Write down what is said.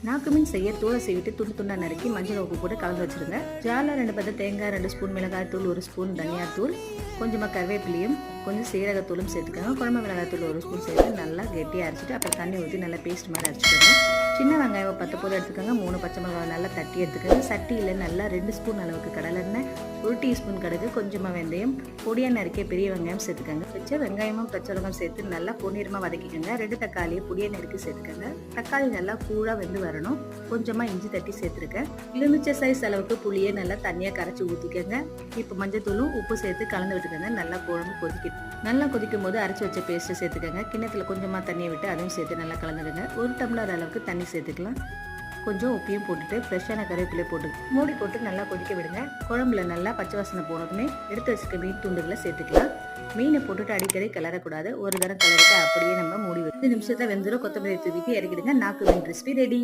நாக்கு மீன் செய்ய தோலை செய்விட்டு துண்டு துண்டா நறுக்கி மஞ்சள் உப்பு போட்டு கலந்து வச்சிருங்க. ஜாரில் 2 பத்த தேங்காய், 2 ஸ்பூன் மிளகாய் தூள், 1 ஸ்பூன் தனியாத்தூள், கொஞ்சமாக கருவேப்பிலையும் கொஞ்சம் சீரகத்தூளும் சேர்த்துக்கோங்க. குழம்பு மிளகாய் தூள் 1 ஸ்பூன் சேர்த்து நல்லா கெட்டியாக அரைச்சிட்டு அப்புறம் தண்ணி ஊற்றி நல்லா பேஸ்ட் மாதிரி அரைச்சிக்கோங்க. சின்ன வெங்காயம் 10 போது எடுத்துக்கோங்க. 3 பச்சை மிளகாய் நல்லா தட்டி எடுத்துக்கோங்க. சட்டியில் நல்லா 2 ஸ்பூன் அளவுக்கு கடலெண்ணெய், 1 டீஸ்பூன் கடுகு, கொஞ்சமாக வெந்தயம், பொடியாக நறுக்கிய பெரிய வெங்காயம் சேர்த்துக்கோங்க. வச்ச வெங்காயமும் பச்சை மிளகாயும் சேர்த்து நல்லா பொன்னிறமாக வதக்கிக்கோங்க. 2 தக்காளியை பொடியாக நறுக்கி சேர்த்துக்கோங்க. தக்காளி நல்லா கூழாக வெந்து வரணும். கொஞ்சமாக இஞ்சி தட்டி சேர்த்துருக்கேன். எலுமிச்சை சைஸ் அளவுக்கு புளியை நல்லா தண்ணியாக கரைச்சி ஊற்றிக்கோங்க. இப்போ மஞ்சத்தூளும் உப்பு சேர்த்து கலந்து விட்டுக்கோங்க. நல்லா குழம்பு நல்லா கொதிக்கும் போது அரைச்சி வச்ச பேஸ்ட்டு சேர்த்துக்கோங்க. கிண்ணத்தில் கொஞ்சமாக தண்ணியை விட்டு அதையும் சேர்த்து நல்லா கலந்துடுங்க. 1 டம்ளர் அளவுக்கு தண்ணி சேர்த்துக்கலாம். கொஞ்சம் உப்பையும் போட்டுட்டு ஃப்ரெஷ்ஷான கருவேப்பிலை போட்டு மூடி போட்டு நல்லா கொதிக்க விடுங்க. குழம்புல நல்லா பச்சை வாசனை போனதுமே எடுத்து வச்சுக்க மீன் துண்டுகளை சேர்த்துக்கலாம். மீனை போட்டுட்டு அடிக்கடி கிளறக்கூடாது. ஒரு தரம் கிளறிட்டு அப்படியே நம்ம மூடி 10 நிமிஷத்தை வெந்துடும். கொத்தமல்லி தூவிட்டு இறக்கிடுங்க. நாக்கு மீன் ரெசிபி ரெடி.